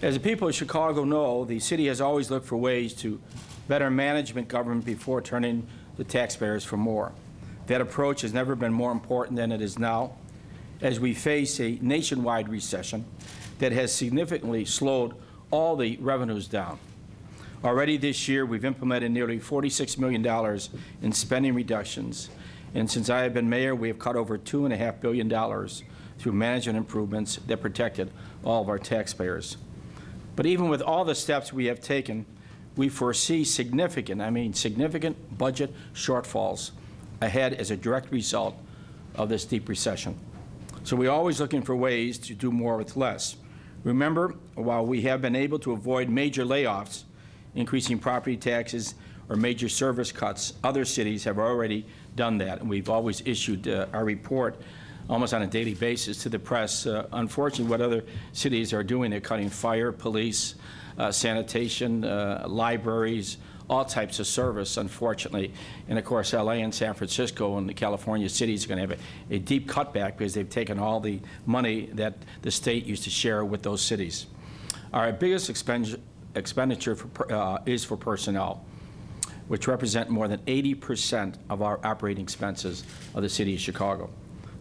As the people of Chicago know, the city has always looked for ways to better management government before turning to taxpayers for more. That approach has never been more important than it is now, as we face a nationwide recession that has significantly slowed all the revenues down. Already this year, we've implemented nearly $46 million in spending reductions, and since I have been mayor, we have cut over $2.5 billion through management improvements that protected all of our taxpayers. But even with all the steps we have taken, we foresee significant budget shortfalls ahead as a direct result of this deep recession. So we're always looking for ways to do more with less. Remember, while we have been able to avoid major layoffs, increasing property taxes, or major service cuts, other cities have already done that, and we've always issued our report almost on a daily basis to the press. Unfortunately, what other cities are doing, they're cutting fire, police, sanitation, libraries, all types of service, unfortunately. And of course, LA and San Francisco and the California cities are going to have a deep cutback because they've taken all the money that the state used to share with those cities. Our biggest expenditure is for personnel, which represent more than 80% of our operating expenses of the city of Chicago.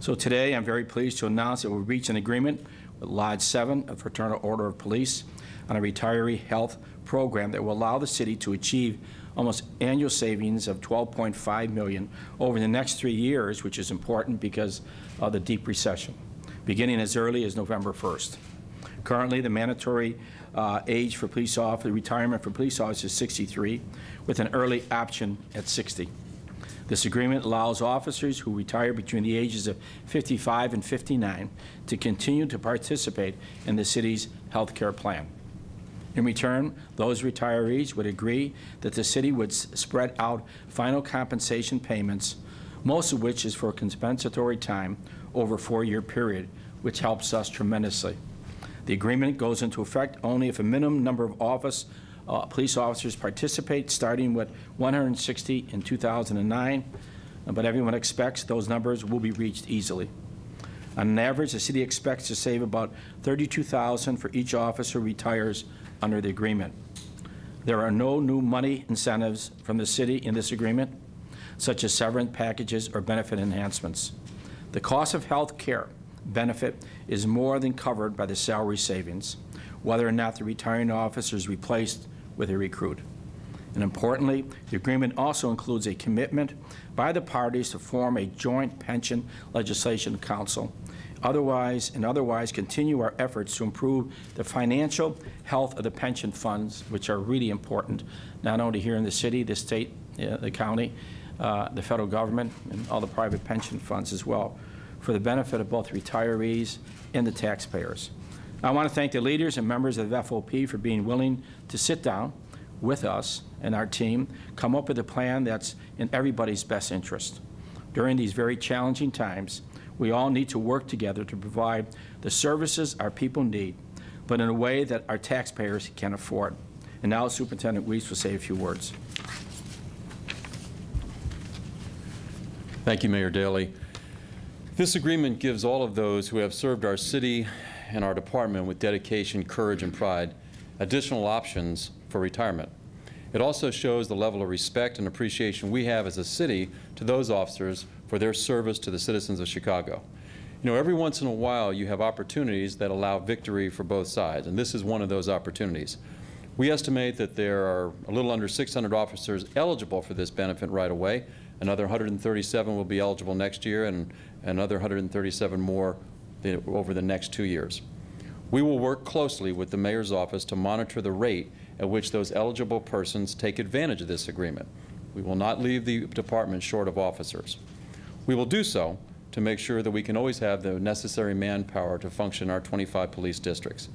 So today, I'm very pleased to announce that we've reached an agreement with Lodge 7 of Fraternal Order of Police on a retiree health program that will allow the city to achieve almost annual savings of $12.5 million over the next 3 years, which is important because of the deep recession, beginning as early as November 1st. Currently, the mandatory age for police officers, retirement for police officers is 63, with an early option at 60. This agreement allows officers who retire between the ages of 55 and 59 to continue to participate in the city's health care plan. In return, those retirees would agree that the city would spread out final compensation payments, most of which is for compensatory time over a 4-year period, which helps us tremendously. The agreement goes into effect only if a minimum number of police officers participate, starting with 160 in 2009, but everyone expects those numbers will be reached easily. On average, the city expects to save about $32,000 for each officer who retires under the agreement. There are no new money incentives from the city in this agreement, such as severance packages or benefit enhancements. The cost of health care benefit is more than covered by the salary savings, whether or not the retiring officer is replaced with a recruit. And importantly, the agreement also includes a commitment by the parties to form a joint pension legislation council, otherwise continue our efforts to improve the financial health of the pension funds, which are really important, not only here in the city, the state, the county, the federal government, and all the private pension funds as well, for the benefit of both retirees and the taxpayers. I want to thank the leaders and members of the FOP for being willing to sit down with us and our team, come up with a plan that's in everybody's best interest. During these very challenging times, we all need to work together to provide the services our people need, but in a way that our taxpayers can afford. And now Superintendent Weiss will say a few words. Thank you, Mayor Daley. This agreement gives all of those who have served our city and our department with dedication, courage, and pride additional options for retirement. It also shows the level of respect and appreciation we have as a city to those officers for their service to the citizens of Chicago. You know, every once in a while you have opportunities that allow victory for both sides, and this is one of those opportunities. We estimate that there are a little under 600 officers eligible for this benefit right away. Another 137 will be eligible next year, and another 137 more over the next 2 years. We will work closely with the mayor's office to monitor the rate at which those eligible persons take advantage of this agreement. We will not leave the department short of officers. We will do so to make sure that we can always have the necessary manpower to function in our 25 police districts.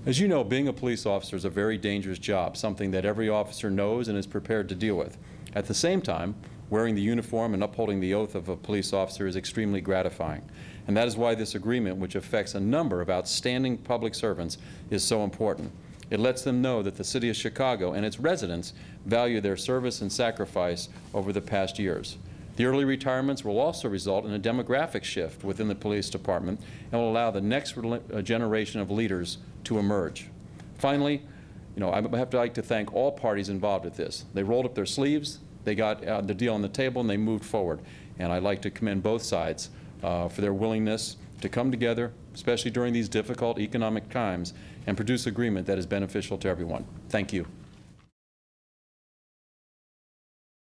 As you know, being a police officer is a very dangerous job, something that every officer knows and is prepared to deal with. At the same time, wearing the uniform and upholding the oath of a police officer is extremely gratifying. And that is why this agreement, which affects a number of outstanding public servants, is so important. It lets them know that the city of Chicago and its residents value their service and sacrifice over the past years. The early retirements will also result in a demographic shift within the police department and will allow the next generation of leaders to emerge. Finally, I have to like to thank all parties involved with this. They rolled up their sleeves, they got the deal on the table, and they moved forward. And I'd like to commend both sides for their willingness to come together, especially during these difficult economic times, and produce agreement that is beneficial to everyone. Thank you.